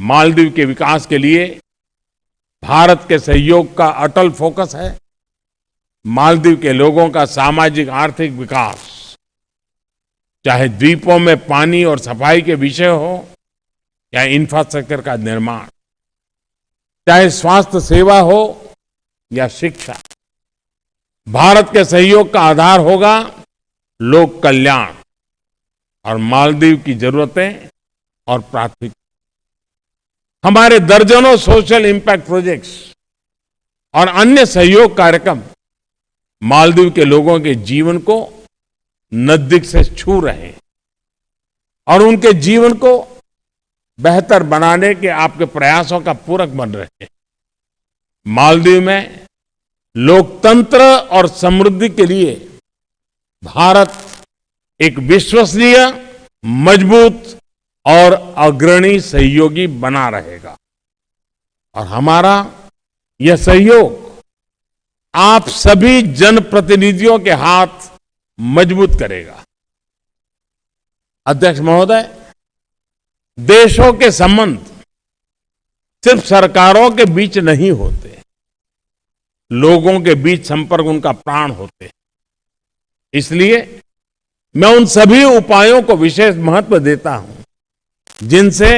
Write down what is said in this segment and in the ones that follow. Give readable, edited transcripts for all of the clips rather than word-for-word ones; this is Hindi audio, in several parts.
मालदीव के विकास के लिए भारत के सहयोग का अटल फोकस है। मालदीव के लोगों का सामाजिक आर्थिक विकास, चाहे द्वीपों में पानी और सफाई के विषय हो या इंफ्रास्ट्रक्चर का निर्माण, चाहे स्वास्थ्य सेवा हो या शिक्षा, भारत के सहयोग का आधार होगा लोक कल्याण और मालदीव की जरूरतें और प्राथमिकता। हमारे दर्जनों सोशल इंपैक्ट प्रोजेक्ट्स और अन्य सहयोग कार्यक्रम मालदीव के लोगों के जीवन को नजदीक से छू रहे हैं और उनके जीवन को बेहतर बनाने के आपके प्रयासों का पूरक बन रहे हैं। मालदीव में लोकतंत्र और समृद्धि के लिए भारत एक विश्वसनीय, मजबूत और अग्रणी सहयोगी बना रहेगा और हमारा यह सहयोग आप सभी जनप्रतिनिधियों के हाथ मजबूत करेगा। अध्यक्ष महोदय, देशों के संबंध सिर्फ सरकारों के बीच नहीं होते, लोगों के बीच संपर्क उनका प्राण होते हैं। इसलिए मैं उन सभी उपायों को विशेष महत्व देता हूं जिनसे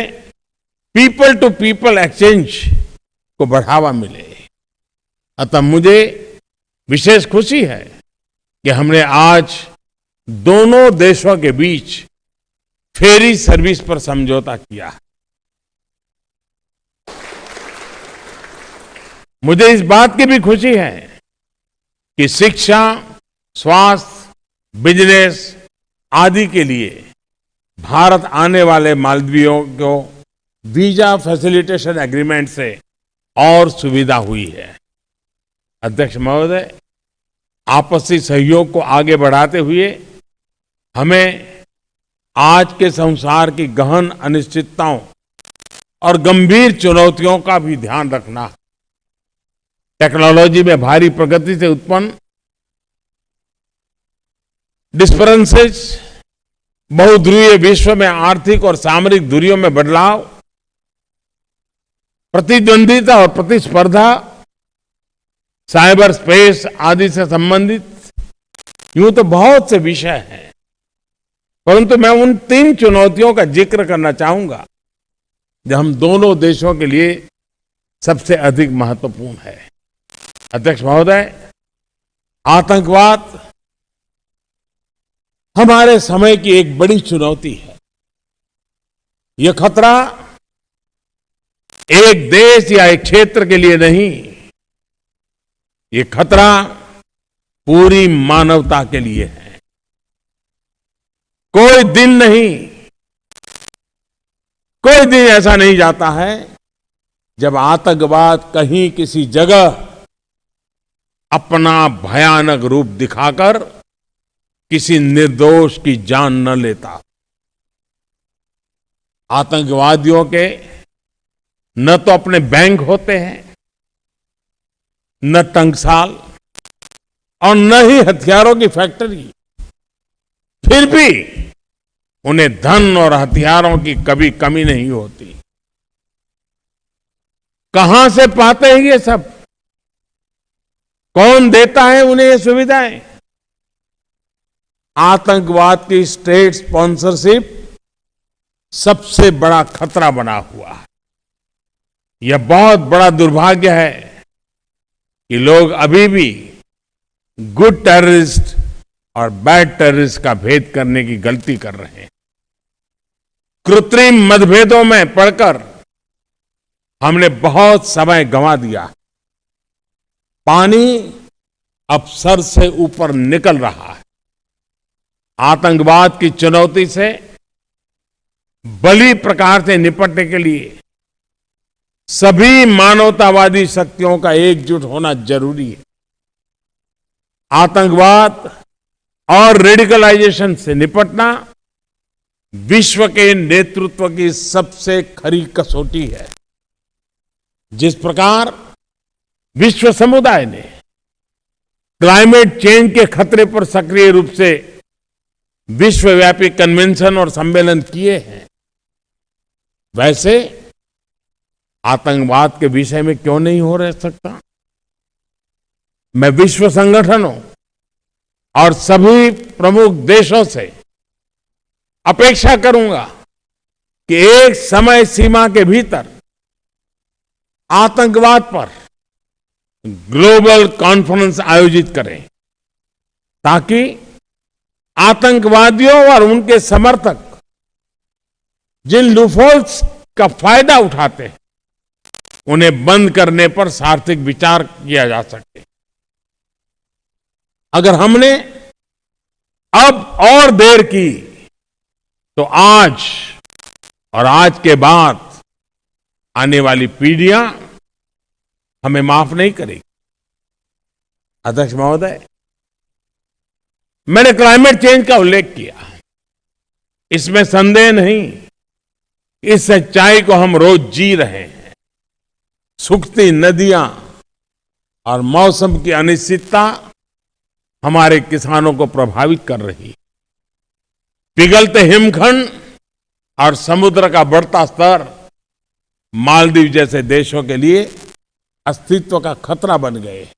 पीपल टू पीपल एक्सचेंज को बढ़ावा मिले। अतः मुझे विशेष खुशी है कि हमने आज दोनों देशों के बीच फेरी सर्विस पर समझौता किया है। मुझे इस बात की भी खुशी है कि शिक्षा, स्वास्थ्य, बिजनेस आदि के लिए भारत आने वाले मालदीवियों को वीजा फैसिलिटेशन एग्रीमेंट से और सुविधा हुई है। अध्यक्ष महोदय, आपसी सहयोग को आगे बढ़ाते हुए हमें आज के संसार की गहन अनिश्चितताओं और गंभीर चुनौतियों का भी ध्यान रखना है। टेक्नोलॉजी में भारी प्रगति से उत्पन्न डिस्परेंसेस, बहुध्रुवीय विश्व में आर्थिक और सामरिक दूरियों में बदलाव, प्रतिद्वंदिता और प्रतिस्पर्धा, साइबर स्पेस आदि से संबंधित यूं तो बहुत से विषय हैं, परंतु मैं उन 3 चुनौतियों का जिक्र करना चाहूंगा जो हम दोनों देशों के लिए सबसे अधिक महत्वपूर्ण है। अध्यक्ष महोदय, आतंकवाद हमारे समय की एक बड़ी चुनौती है। यह खतरा एक देश या एक क्षेत्र के लिए नहीं, ये खतरा पूरी मानवता के लिए है। कोई दिन ऐसा नहीं जाता है जब आतंकवाद कहीं किसी जगह अपना भयानक रूप दिखाकर किसी निर्दोष की जान न लेता। आतंकवादियों के न तो अपने बैंक होते हैं, न टंकसाल और न ही हथियारों की फैक्ट्री, फिर भी उन्हें धन और हथियारों की कभी कमी नहीं होती। कहां से पाते हैं ये सब? कौन देता है उन्हें ये सुविधाएं? आतंकवाद की स्टेट स्पॉन्सरशिप सबसे बड़ा खतरा बना हुआ है। यह बहुत बड़ा दुर्भाग्य है कि लोग अभी भी गुड टेररिस्ट और बैड टेररिस्ट का भेद करने की गलती कर रहे हैं। कृत्रिम मतभेदों में पड़कर हमने बहुत समय गंवा दिया। पानी अब सर से ऊपर निकल रहा है। आतंकवाद की चुनौती से बड़ी प्रकार से निपटने के लिए सभी मानवतावादी शक्तियों का एकजुट होना जरूरी है। आतंकवाद और रेडिकलाइजेशन से निपटना विश्व के नेतृत्व की सबसे खरी कसौटी है। जिस प्रकार विश्व समुदाय ने क्लाइमेट चेंज के खतरे पर सक्रिय रूप से विश्वव्यापी कन्वेंशन और सम्मेलन किए हैं, वैसे आतंकवाद के विषय में क्यों नहीं हो रह सकता? मैं विश्व संगठनों और सभी प्रमुख देशों से अपेक्षा करूंगा कि एक समय सीमा के भीतर आतंकवाद पर ग्लोबल कॉन्फ्रेंस आयोजित करें, ताकि आतंकवादियों और उनके समर्थक जिन लूपहोल्स का फायदा उठाते हैं, उन्हें बंद करने पर सार्थक विचार किया जा सके। अगर हमने अब और देर की तो आज और आज के बाद आने वाली पीढ़ियां हमें माफ नहीं करेगी। अध्यक्ष महोदय, मैंने क्लाइमेट चेंज का उल्लेख किया। इसमें संदेह नहीं, इस सच्चाई को हम रोज जी रहे हैं। सूखती नदियां और मौसम की अनिश्चितता हमारे किसानों को प्रभावित कर रही है। पिघलते हिमखंड और समुद्र का बढ़ता स्तर मालदीव जैसे देशों के लिए अस्तित्व का खतरा बन गए हैं।